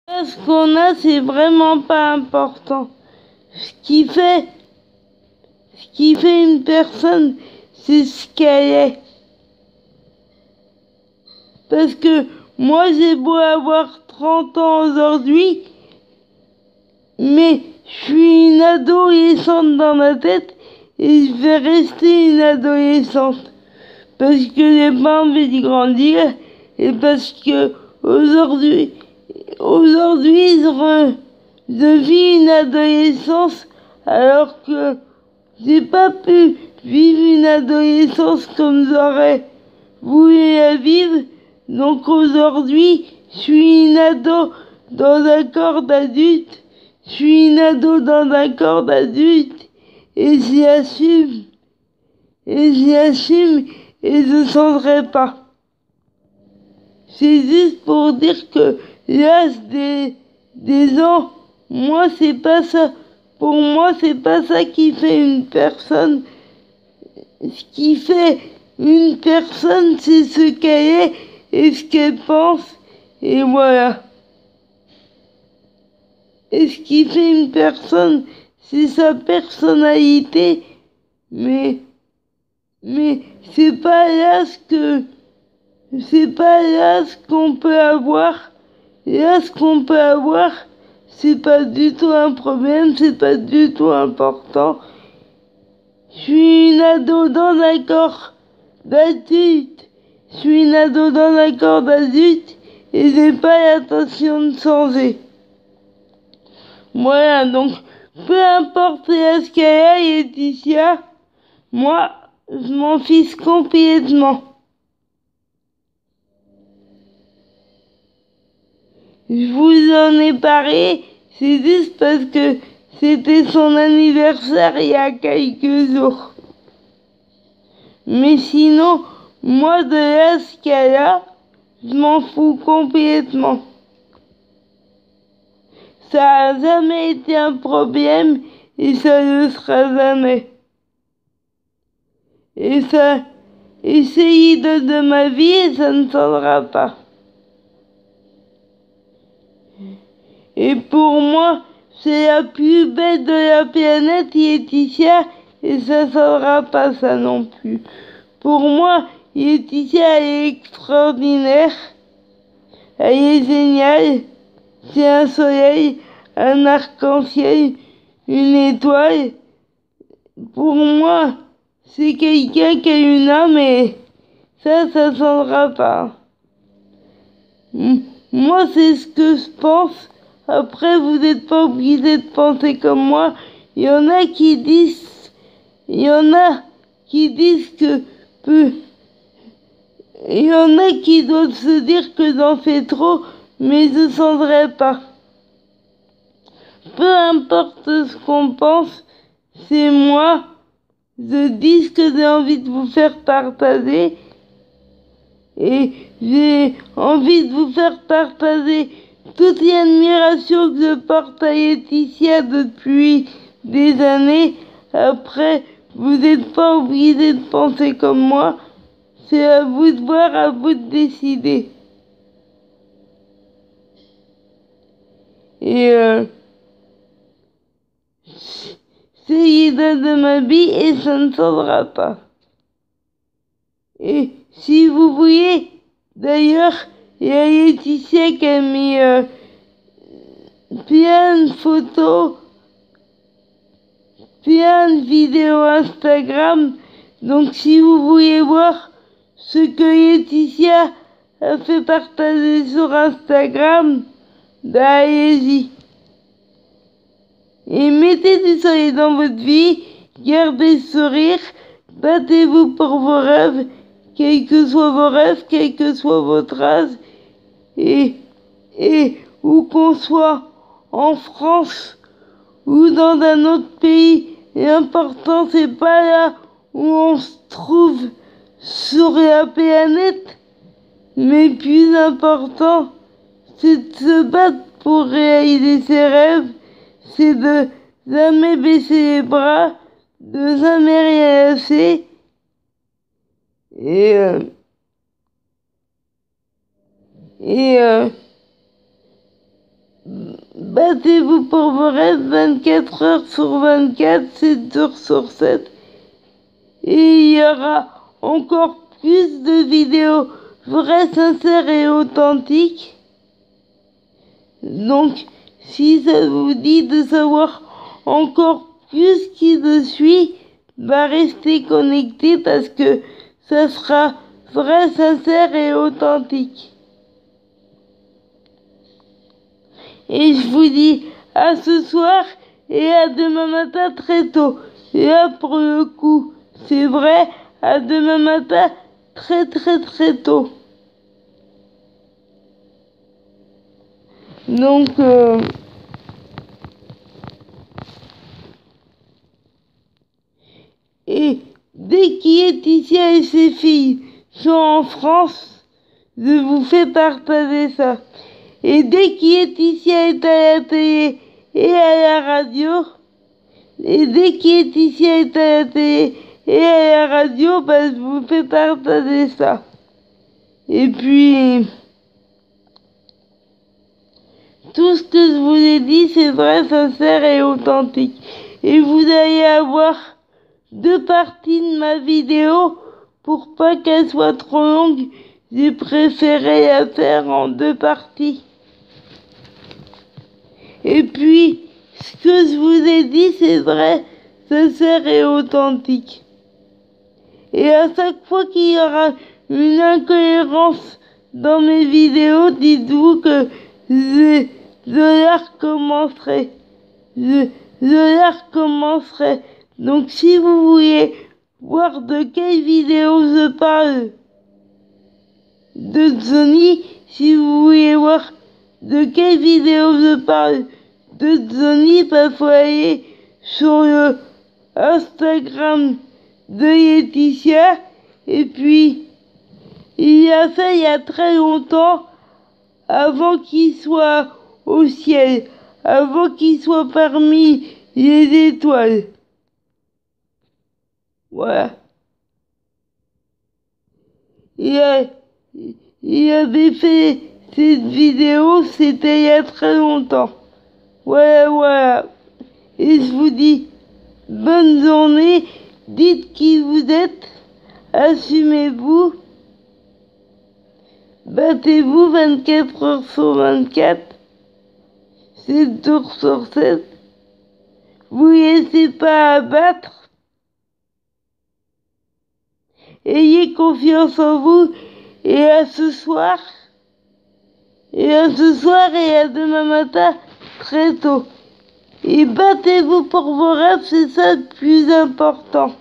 Ce qu'on a, c'est vraiment pas important. Ce qui fait une personne, c'est ce qu'elle est. Parce que moi, j'ai beau avoir 30 ans aujourd'hui, mais je suis une adolescente dans ma tête et je vais rester une adolescente. Parce que j'ai pas envie de grandir et parce que aujourd'hui, je vis une adolescence alors que j'ai pas pu vivre une adolescence comme j'aurais voulu la vivre. Donc aujourd'hui, je suis une ado dans un corps d'adulte. Je suis une ado dans un corps d'adulte et j'y assume. Et j'y assume et je ne changerai pas. C'est juste pour dire que l'âge des ans, moi c'est pas ça. Pour moi c'est pas ça qui fait une personne. Ce qui fait une personne, c'est ce qu'elle est et ce qu'elle pense. Et voilà. Et ce qui fait une personne, c'est sa personnalité. Mais c'est pas l'âge qu'on peut avoir. L'âge qu'on peut avoir, c'est pas du tout un problème, c'est pas du tout important. Je suis une ado dans un corps d'adulte. Je suis une ado dans un corps d'adulte et j'ai pas l'intention de changer. Voilà, donc peu importe l'âge qu'elle a, Laetitia, moi, je m'en fiche complètement. Je vous en ai parlé, c'est juste parce que c'était son anniversaire il y a quelques jours. Mais sinon, moi de l'âge qu'elle a, je m'en fous complètement. Ça n'a jamais été un problème et ça ne le sera jamais. Et ça, essayer de ma vie et ça ne changera pas. Et pour moi, c'est la plus belle de la planète, Laetitia, et ça ne sera pas ça non plus. Pour moi, Laetitia est extraordinaire, elle est géniale, c'est un soleil, un arc-en-ciel, une étoile. Pour moi, c'est quelqu'un qui a une âme et ça ne changera pas. Moi, c'est ce que je pense. Après, vous n'êtes pas obligé de penser comme moi. Il y en a qui disent que il y en a qui doivent se dire que j'en fais trop, mais je ne changerai pas. Peu importe ce qu'on pense, c'est moi. Je dis ce que j'ai envie de vous faire partager. Et j'ai envie de vous faire partager toute l'admiration que je porte à Laetitia depuis des années. Après, vous n'êtes pas obligé de penser comme moi. C'est à vous de voir, à vous de décider. Et c'est l'idée de ma vie et ça ne changera pas. Et si vous voulez, d'ailleurs, il y a Laetitia qui a mis plein de photos, plein de vidéos Instagram. Donc si vous voulez voir ce que Laetitia a fait partager sur Instagram, bah allez-y. Et mettez du soleil dans votre vie, gardez le sourire, battez-vous pour vos rêves, quels que soient vos rêves, quel que soit votre âge, et où qu'on soit en France ou dans un autre pays, l'important c'est pas là où on se trouve sur la planète, mais plus important c'est de se battre pour réaliser ses rêves, c'est de jamais baisser les bras, de jamais rien lâcher, et Battez-vous pour vos rêves 24 heures sur 24, 7 jours sur 7. Et il y aura encore plus de vidéos vraies, sincères et authentiques. Donc, si ça vous dit de savoir encore plus qui je suis, bah restez connectés parce que ça sera vrai, sincère et authentique. Et je vous dis à ce soir et à demain matin très tôt. Et là, pour le coup, c'est vrai, à demain matin très tôt. Donc, et dès qu'Laetitia et ses filles sont en France, je vous fais partager ça. Et dès qu'Laetitia est à la télé et à la radio, bah, je vous fais partager ça. Et puis, tout ce que je vous ai dit, c'est vrai, sincère et authentique. Et vous allez avoir 2 parties de ma vidéo pour pas qu'elle soit trop longue. J'ai préféré la faire en 2 parties. Et puis, ce que je vous ai dit, c'est vrai, sincère et authentique. Et à chaque fois qu'il y aura une incohérence dans mes vidéos, dites-vous que je la recommencerai. Je la recommencerai. Donc si vous voulez voir de quelle vidéo je parle de Johnny, si vous voulez voir de quelle vidéo je parle de Johnny, bah faut aller sur le Instagram de Laetitia. Et puis il y a fait il y a très longtemps, avant qu'il soit au ciel, avant qu'il soit parmi les étoiles. Voilà. Il avait fait cette vidéo, c'était il y a très longtemps. Voilà. Et je vous dis, bonne journée, dites qui vous êtes, assumez-vous, battez-vous 24 heures sur 24, 7 jours sur 7, vous laissez pas abattre, ayez confiance en vous, et à ce soir, et à demain matin, très tôt. Et battez-vous pour vos rêves, c'est ça le plus important.